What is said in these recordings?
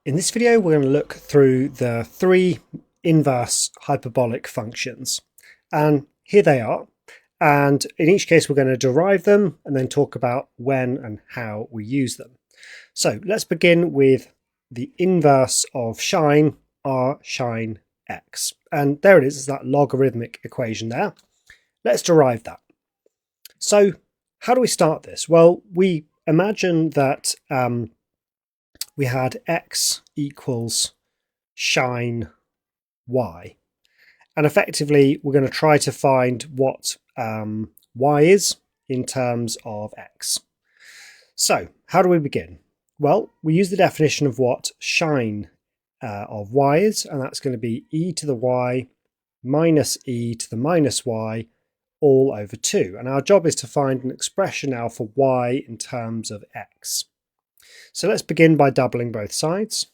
In this video, we're going to look through the three inverse hyperbolic functions. And here they are. And in each case, we're going to derive them and then talk about when and how we use them. So let's begin with the inverse of sine, r sine x. And there it is, that logarithmic equation there. Let's derive that. So how do we start this? Well, we imagine that we had x equals sine y. And effectively, we're going to try to find what y is in terms of x. So how do we begin? Well, we use the definition of what sine of y is, and that's going to be e to the y minus e to the minus y all over 2. And our job is to find an expression now for y in terms of x. So let's begin by doubling both sides,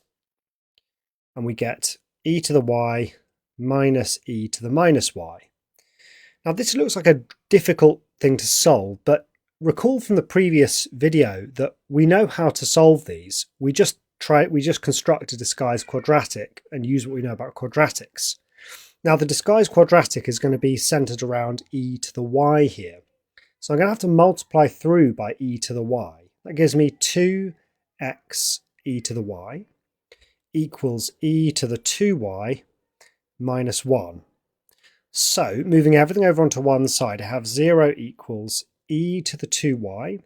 and we get e to the y minus e to the minus y. Now this looks like a difficult thing to solve, but recall from the previous video that we know how to solve these. We just construct a disguised quadratic and use what we know about quadratics. Now the disguised quadratic is going to be centered around e to the y here. So I'm going to have to multiply through by e to the y. That gives me 2x e to the y equals e to the 2y minus 1. So moving everything over onto one side, I have 0 equals e to the 2y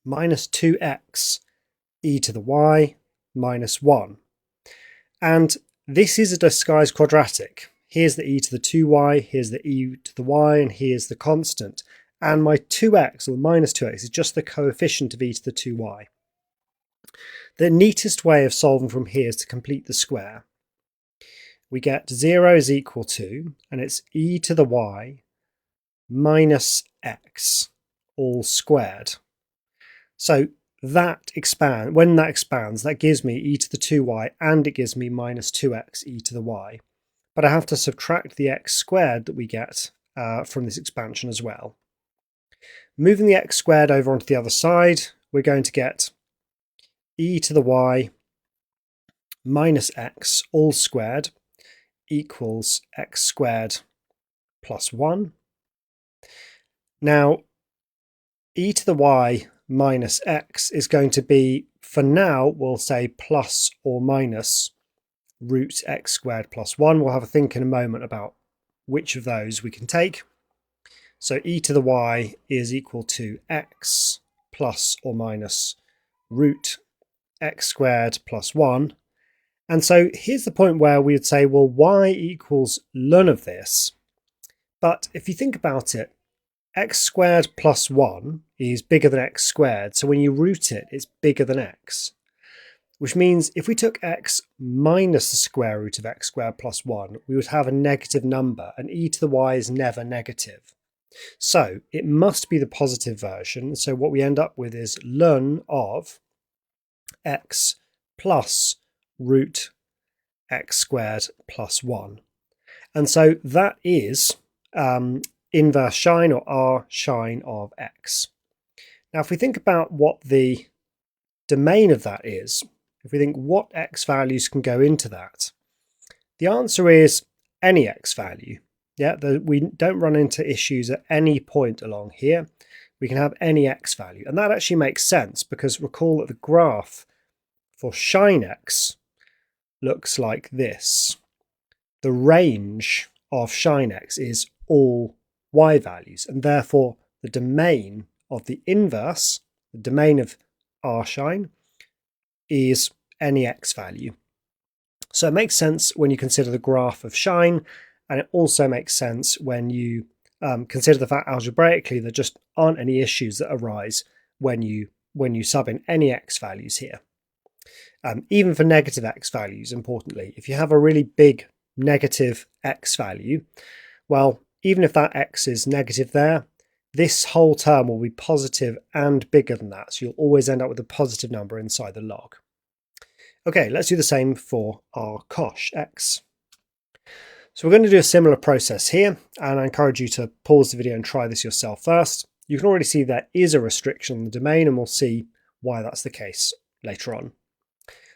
minus 2x e to the y minus 1. And this is a disguised quadratic. Here's the e to the 2y, here's the e to the y, and here's the constant. And my 2x, or minus 2x, is just the coefficient of e to the 2y. The neatest way of solving from here is to complete the square. We get 0 is equal to, and it's e to the y minus x all squared. So that when that expands, that gives me e to the 2y, and it gives me minus 2x e to the y. But I have to subtract the x squared that we get from this expansion as well. Moving the x squared over onto the other side, we're going to get e to the y minus x all squared equals x squared plus 1. Now, e to the y minus x is going to be, for now, we'll say plus or minus root x squared plus 1. We'll have a think in a moment about which of those we can take. So e to the y is equal to x plus or minus root x squared plus 1. And so here's the point where we would say, well, y equals none of this. But if you think about it, x squared plus 1 is bigger than x squared. So when you root it, it's bigger than x. Which means if we took x minus the square root of x squared plus 1, we would have a negative number, and e to the y is never negative. So it must be the positive version. So what we end up with is ln of x plus root x squared plus 1. And so that is inverse sine, or r sine of x. Now if we think about what the domain of that is, if we think what x values can go into that, the answer is any x value. Yeah, we don't run into issues at any point along here. We can have any x value, and that actually makes sense because recall that the graph for sine x looks like this. The range of sine x is all y values, and therefore the domain of the inverse, the domain of r sine, is any x value. So it makes sense when you consider the graph of sine, and it also makes sense when you consider the fact algebraically there just aren't any issues that arise when you sub in any x values here. Even for negative x values, importantly, if you have a really big negative x value, well, even if that x is negative there, this whole term will be positive and bigger than that. So you'll always end up with a positive number inside the log. Okay, let's do the same for r cosh x. So we're going to do a similar process here, and I encourage you to pause the video and try this yourself first. You can already see there is a restriction on the domain, and we'll see why that's the case later on.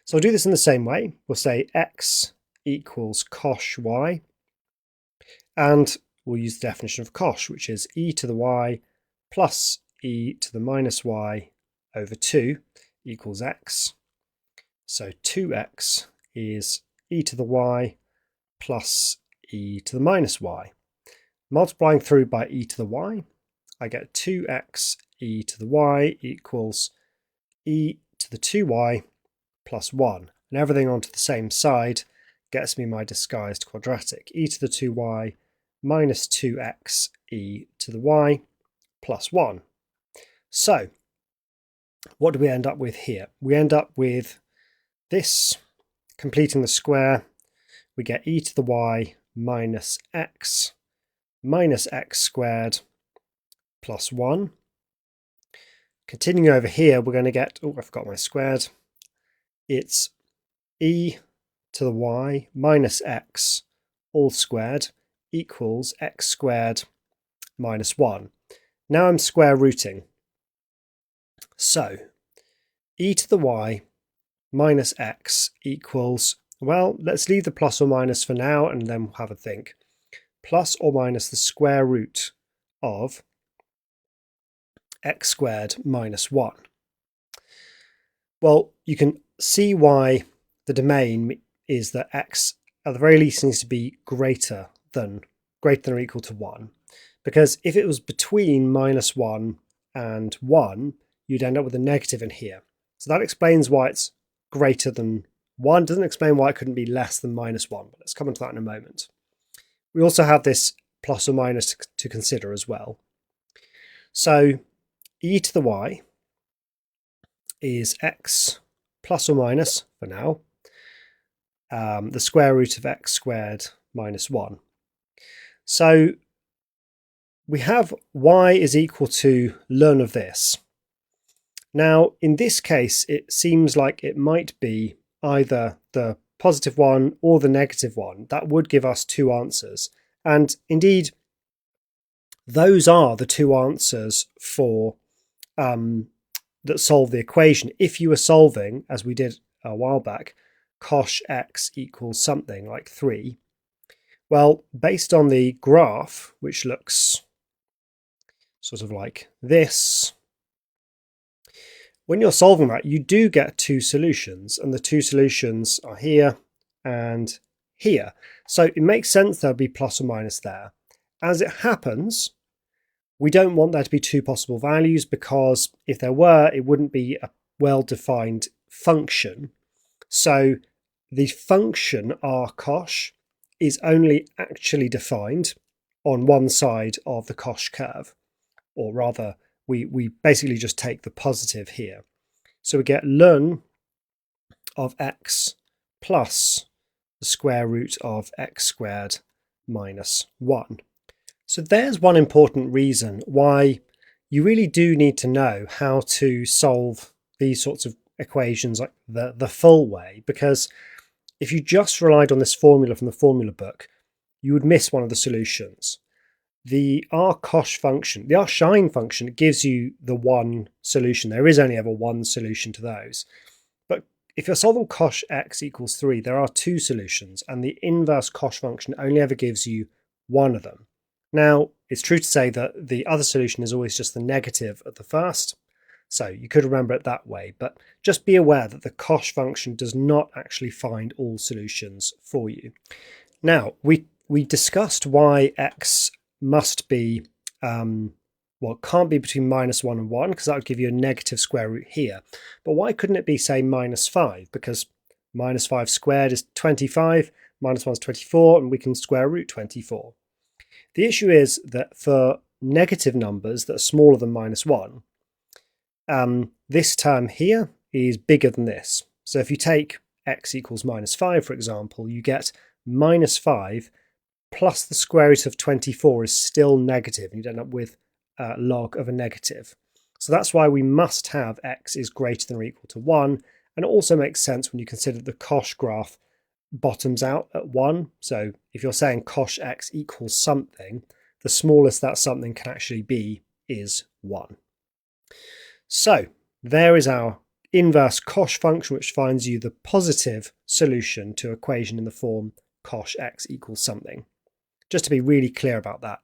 So I'll do this in the same way. We'll say x equals cosh y, and we'll use the definition of cosh, which is e to the y plus e to the minus y over 2 equals x. So 2x is e to the y plus e to the minus y. Multiplying through by e to the y, I get 2x e to the y equals e to the 2y plus 1. And everything onto the same side gets me my disguised quadratic. E to the 2y minus 2x e to the y plus 1. So what do we end up with here? We end up with this completing the square. We get e to the y minus x squared plus 1. Continuing over here, we're going to get, oh, I forgot my squared. It's e to the y minus x all squared equals x squared minus 1. Now I'm square rooting. So e to the y minus x equals, well, let's leave the plus or minus for now and then we'll have a think. Plus or minus the square root of x squared minus 1. Well, you can see why the domain is that x at the very least needs to be greater than or equal to 1. Because if it was between minus 1 and 1, you'd end up with a negative in here. So that explains why it's greater than 1. Doesn't explain why it couldn't be less than minus 1, but let's come on to that in a moment. We also have this plus or minus to consider as well. So e to the y is x plus or minus, for now, the square root of x squared minus 1. So we have y is equal to ln of this. Now, in this case, it seems like it might be either the positive one or the negative one. That would give us two answers. And indeed, those are the two answers for that solve the equation. If you were solving, as we did a while back, cosh x equals something like 3, well, based on the graph, which looks sort of like this, when you're solving that, you do get two solutions, and the two solutions are here and here. So it makes sense there'll be plus or minus there. As it happens, we don't want there to be two possible values, because if there were, it wouldn't be a well-defined function. So the function r cosh is only actually defined on one side of the cosh curve, or rather, we basically just take the positive here. So we get ln of x plus the square root of x squared minus 1. So there's one important reason why you really do need to know how to solve these sorts of equations like the full way, because if you just relied on this formula from the formula book, you would miss one of the solutions. The r-cosh function, the r-shine function, gives you the one solution. There is only ever one solution to those. But if you're solving cosh x equals 3, there are two solutions, and the inverse cosh function only ever gives you one of them. Now, it's true to say that the other solution is always just the negative of the first, so you could remember it that way, but just be aware that the cosh function does not actually find all solutions for you. Now, we discussed why x must be, well, can't be between minus 1 and 1, because that would give you a negative square root here. But why couldn't it be, say, minus 5? Because minus 5 squared is 25, minus 1 is 24, and we can square root 24. The issue is that for negative numbers that are smaller than minus 1, this term here is bigger than this. So if you take x equals minus 5, for example, you get minus 5 plus the square root of 24 is still negative, and you'd end up with log of a negative. So that's why we must have x is greater than or equal to 1, and it also makes sense when you consider the cosh graph bottoms out at 1. So if you're saying cosh x equals something, the smallest that something can actually be is 1. So there is our inverse cosh function, which finds you the positive solution to an equation in the form cosh x equals something. Just to be really clear about that,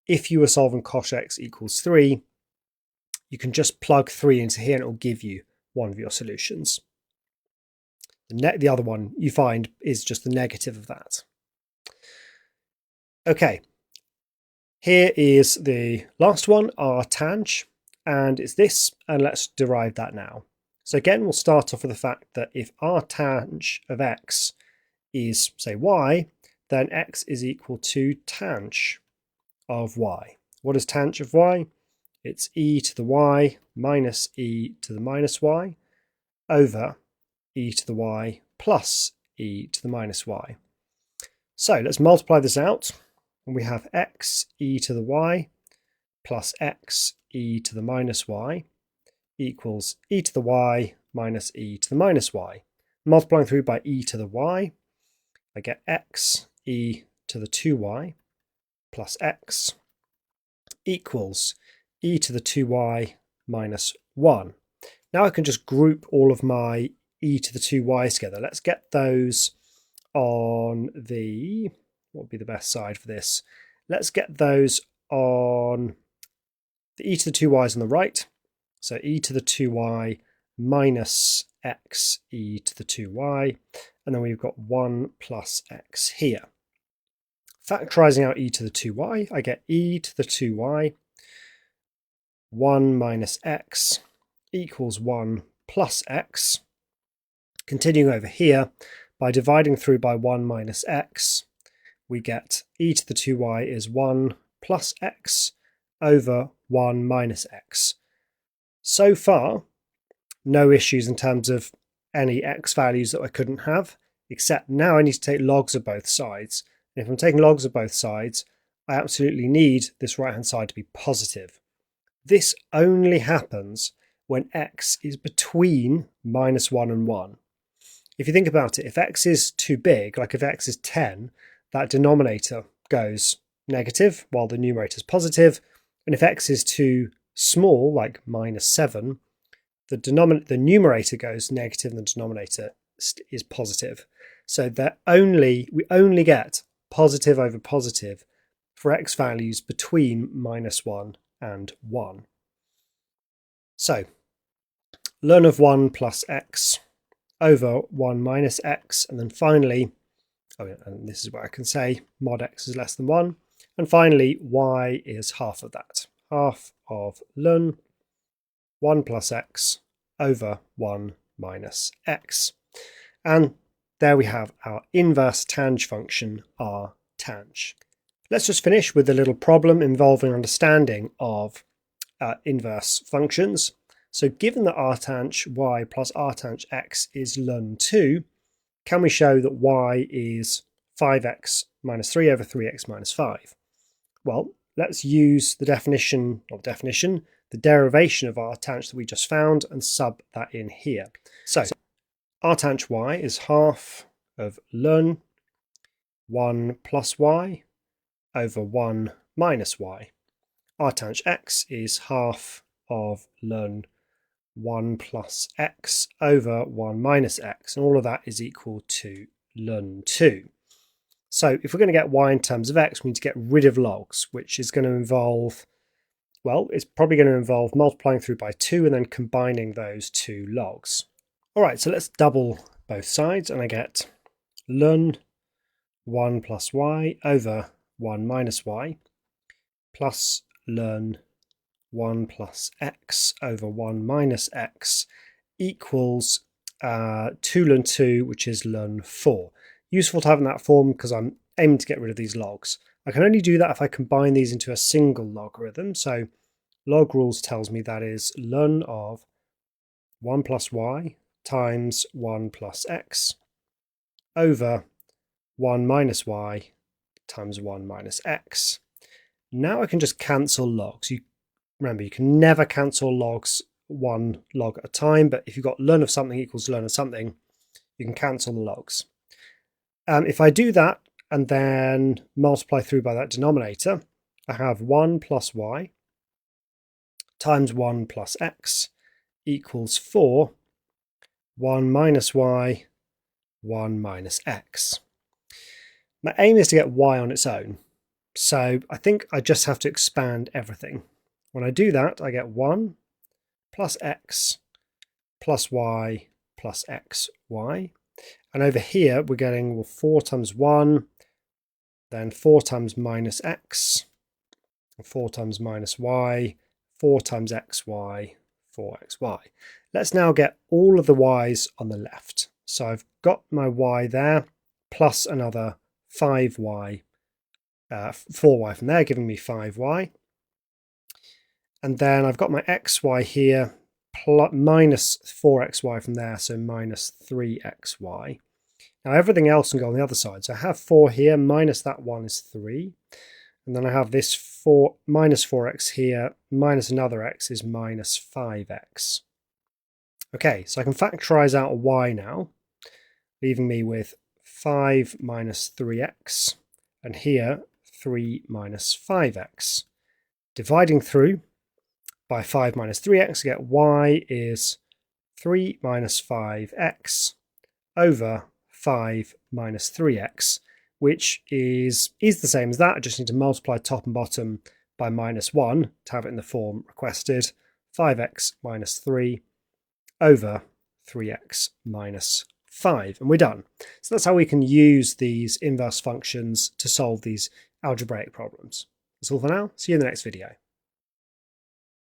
if you were solving cosh x equals 3, you can just plug 3 into here and it will give you one of your solutions. The other one you find is just the negative of that. Okay, here is the last one, r tang, and it's this, and let's derive that now. So again, we'll start off with the fact that if r tang of x is, say, y, then x is equal to tang of y. What is tang of y? It's e to the y minus e to the minus y over e to the y plus e to the minus y. So let's multiply this out, and we have x e to the y plus x e to the minus y equals e to the y minus e to the minus y. Multiplying through by e to the y, I get x e to the 2y plus x equals e to the 2y minus 1. Now I can just group all of my e to the 2y's together. Let's get those on the, what would be the best side for this? Let's get those on the e to the 2y's on the right. So e to the 2y minus x e to the 2y, and then we've got 1 plus x here. Factorising out e to the 2y, I get e to the 2y, 1 minus x equals 1 plus x. Continuing over here, by dividing through by 1 minus x, we get e to the 2y is 1 plus x over 1 minus x. So far, no issues in terms of any x values that I couldn't have, except now I need to take logs of both sides. And if I'm taking logs of both sides, I absolutely need this right-hand side to be positive. This only happens when x is between minus 1 and 1. If you think about it, if x is too big, like if x is 10, that denominator goes negative while the numerator is positive. And if x is too small, like minus 7, the numerator goes negative and the denominator is positive. So we only get positive over positive for x values between minus 1 and 1. So ln of 1 plus x over 1 minus x, and then finally, and this is where I can say mod x is less than 1, and finally y is half of that, half of ln 1 plus x over 1 minus x. And there we have our inverse tang function, r tang. Let's just finish with a little problem involving understanding of inverse functions. So given that r tang y plus r tang x is ln 2, can we show that y is 5x minus 3 over 3x minus 5? Well, let's use the the derivation of r tang that we just found and sub that in here. So r tang y is half of ln 1 plus y over 1 minus y. R tang x is half of ln 1 plus x over 1 minus x, and all of that is equal to ln 2. So if we're going to get y in terms of x, we need to get rid of logs, which is going to involve, well, it's probably going to involve multiplying through by 2 and then combining those two logs. All right, so let's double both sides, and I get ln 1 plus y over 1 minus y plus ln 1 plus x over 1 minus x equals 2 ln 2, which is ln 4. Useful to have in that form because I'm aiming to get rid of these logs. I can only do that if I combine these into a single logarithm. So log rules tells me that is ln of 1 plus y times 1 plus x over 1 minus y times 1 minus x. Now I can just cancel logs. Remember, you can never cancel logs one log at a time, but if you've got ln of something equals ln of something, you can cancel the logs. If I do that and then multiply through by that denominator, I have 1 plus y times 1 plus x equals 4 1 minus y, 1 minus x. My aim is to get y on its own, so I think I just have to expand everything. When I do that, I get 1 plus x plus y plus xy. And over here, we're getting, well, 4 times 1, then 4 times minus x, 4 times minus y, 4 times xy, 4xy. Let's now get all of the y's on the left. So I've got my y there, plus another 5y, 4y from there, giving me 5y. And then I've got my xy here, minus 4xy from there, so minus 3xy. Now everything else can go on the other side. So I have 4 here, minus that 1 is 3. And then I have this 4 minus 4x here, minus another x is minus 5x. Okay, so I can factorize out a y now, leaving me with 5 minus 3x, and here 3 minus 5x. Dividing through by 5 minus 3x, I get y is 3 minus 5x over 5 minus 3x, which is the same as that. I just need to multiply top and bottom by minus 1 to have it in the form requested. 5x minus 3 over 3x minus 5, and we're done. So that's how we can use these inverse functions to solve these algebraic problems. That's all for now. See you in the next video.